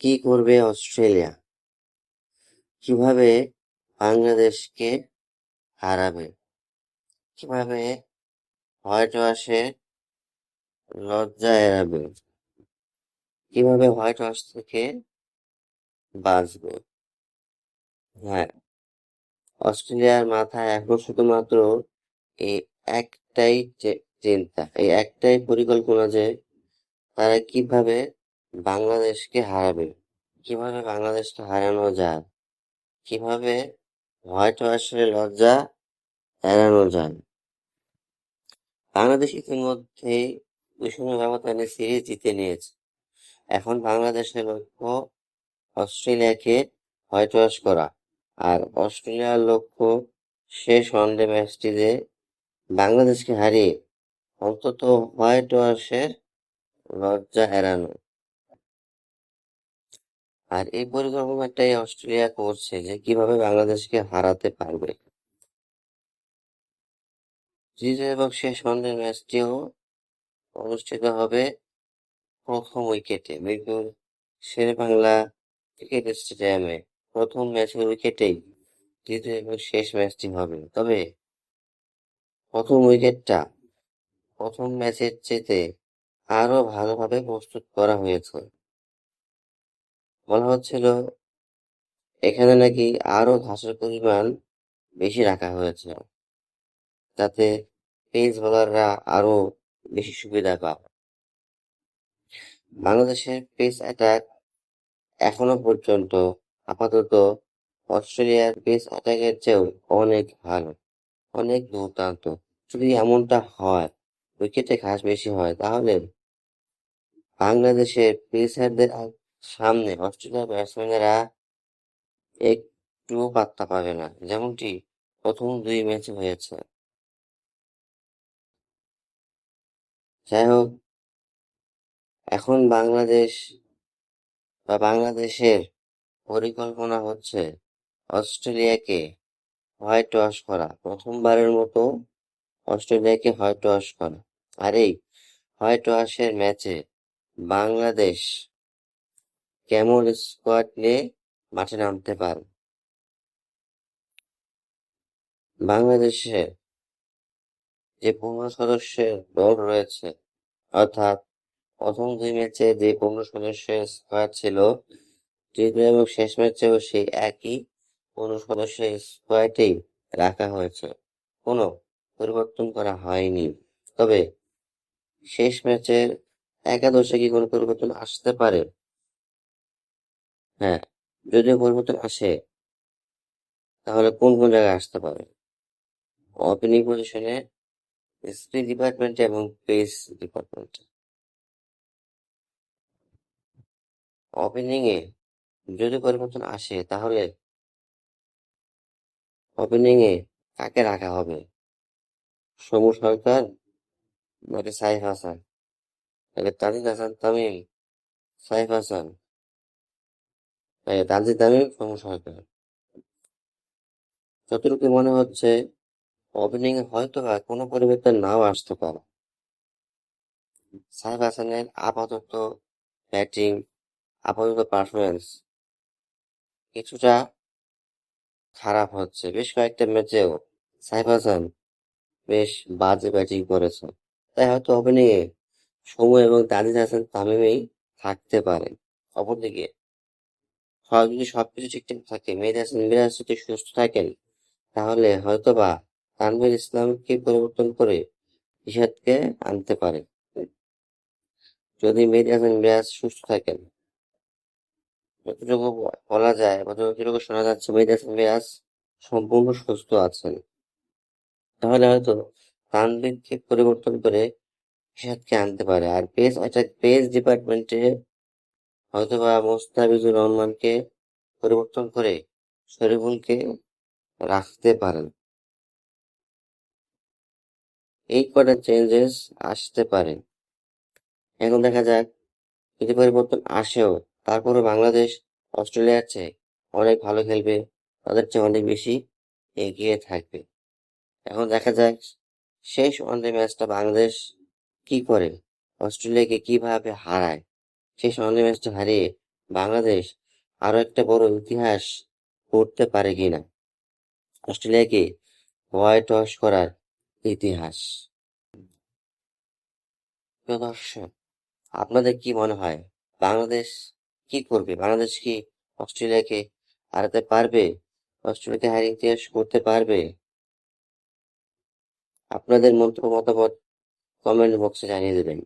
কি করবে অস্ট্রেলিয়া? কিভাবে বাংলাদেশকে হারাবে? কিভাবে হোয়াইট ওয়াশের লজ্জা এড়াবে? কিভাবে হোয়াইট ওয়াশ থেকে বাঁচবে? হ্যাঁ, অস্ট্রেলিয়ার মাথায় এখন শুধুমাত্র এই একটাই চিন্তা, এই একটাই পরিকল্পনা যে তারা কিভাবে বাংলাদেশকে হারাবে, কিভাবে বাংলাদেশকে হারানো যায়, কিভাবে হোয়াইট ওয়াশের লজ্জা এড়ানো যায়। বাংলাদেশ ইতিমধ্যেই 2-0 ব্যবধানে সিরিজ জিতে নিয়েছে। এখন বাংলাদেশের লক্ষ্য অস্ট্রেলিয়াকে হোয়াইট ওয়াশ করা, আর অস্ট্রেলিয়ার লক্ষ্য শেষ ওয়ানডে ম্যাচটিতে বাংলাদেশকে হারিয়ে অন্তত হোয়াইট ওয়াশের লজ্জা এড়ানো। আর এই পরিকল্পনাটাই অস্ট্রেলিয়া করছে যে কিভাবে বাংলাদেশকে হারাতে পারবে। তৃতীয় এবং শেষ ওয়ানডে ম্যাচটিও অনুষ্ঠিত হবে প্রথম উইকেটে মিরপুর শেরেবাংলা ক্রিকেট স্টেডিয়ামে। প্রথম ম্যাচের উইকেটেই তৃতীয় এবং শেষ ম্যাচটি হবে। তবে প্রথম উইকেটটা প্রথম ম্যাচের চেয়ে আরো ভালোভাবে প্রস্তুত করা হয়েছে। বলা হচ্ছিল এখানে নাকি আরো ঘাসের পরিমাণ বেশি রাখা হয়েছে, যাতে পেস বোলাররা আরো বেশি সুবিধা পায়। বাংলাদেশের পেস অ্যাটাক এখনো পর্যন্ত আপাতত অস্ট্রেলিয়ার পেস অ্যাটাকের চেয়েও অনেক ভালো, অনেক দুর্দান্ত। যদি এমনটা হয়, উইকেটে ঘাস বেশি হয়, তাহলে বাংলাদেশের পেসারদের সামনে অস্ট্রেলিয়ার ব্যাটসম্যানেরা একটুও পাত্তা পাবে না, যেমনটি প্রথম 2 ম্যাচে হয়েছে। যাই হোক, এখন বাংলাদেশের পরিকল্পনা হচ্ছে অস্ট্রেলিয়াকে হোয়াইট ওয়াশ করা, প্রথমবারের মতো অস্ট্রেলিয়াকে হোয়াইট ওয়াশ করা। আর এই হোয়াইট ওয়াশের ম্যাচে বাংলাদেশ কেমন স্কোয়াড নিয়ে মাঠে নামতে পারে? বাংলাদেশের যে 15 সদস্যের দল রয়েছে, অর্থাৎ প্রথম 2 ম্যাচে যে 15 সদস্যের স্কোয়াড ছিল, তৃতীয় এবং শেষ ম্যাচেও সেই একই 15 সদস্যের স্কোয়াডেই রাখা হয়েছে, কোনো পরিবর্তন করা হয়নি। তবে শেষ ম্যাচের একাদশে কি কোনো পরিবর্তন আসতে পারে? হ্যাঁ, যদিও পরিবর্তন আসে, তাহলে কোন কোন জায়গায় আসতে পারে? ওপেনিং পজিশনে, স্পিন ডিপার্টমেন্টে এবং পেস ডিপার্টমেন্টে। ওপেনিং এ যদি পরিবর্তন আসে, তাহলে ওপেনিং এ কাকে রাখা হবে? সমু সরকার নাকি সাইফ হাসান? নাকি তানজিদ হাসান তামিম, সাইফ হাসান, তানজিদ তামিম, সমু সরকার? যতটুকু মনে হচ্ছে ওপেনিং এ হয়তো বা কোনো পরিবর্তন নাও আসতে পারে। সাইফ হাসানের আপাতত ব্যাটিং, আপাতত পারফরমেন্স কিছুটা খারাপ হচ্ছে। বেশ কয়েকটা ম্যাচেও সাইফ হাসান বেশ বাজে ব্যাটিং করেছে। তাই হয়তো ওপেনিং এ সমু এবং তানজিদ হাসান তামিমই থাকতে পারে। অপরদিকে যদি সবকিছু ঠিকঠাক থাকে, মেহেদী হাসান মিরাজ যদি সুস্থ থাকেন, তাহলে হয়তোবা তানভীর ইসলামকে পরিবর্তন করে ইশাদকে আনতে পারে। যদি মেহেদী হাসান মিরাজ সুস্থ থাকেন, যতটুকু বলা যায় বা যতটুকু শোনা যাচ্ছে, মেহেদী হাসান মিরাজ সম্পূর্ণ সুস্থ আছেন, তাহলে হয়তো তানভীরকে পরিবর্তন করে ইশাদকে আনতে পারে। আর পেস ডিপার্টমেন্টে হয়তোবা মোস্তাফিজুর রহমানকে পরিবর্তন করে শরীফুলকে রাখতে পারেন। এই কটা চেঞ্জেস আসতে পারে। এখন দেখা যাক, যদি পরিবর্তন আসেও, তারপরও বাংলাদেশ অস্ট্রেলিয়ার চেয়ে অনেক ভালো খেলবে, তাদের চেয়ে অনেক বেশি এগিয়ে থাকবে। এখন দেখা যাক শেষ ওয়ানডে ম্যাচটা বাংলাদেশ কি করে, অস্ট্রেলিয়াকে কিভাবে হারায়। শেষ ওয়ানডে ম্যাচটা হারিয়ে বাংলাদেশ আরো একটা বড় ইতিহাস করতে পারে কিনা, অস্ট্রেলিয়াকে হোয়াইট ওয়াশ করার ইতিহাস। প্রিয় দর্শক, আপনাদের কি মনে হয় বাংলাদেশ কি করবে? বাংলাদেশ কি অস্ট্রেলিয়াকে হারাতে পারবে? অস্ট্রেলিয়াকে হারিয়ে ইতিহাস করতে পারবে? আপনাদের মতামত কমেন্ট বক্সে জানিয়ে দেবেন।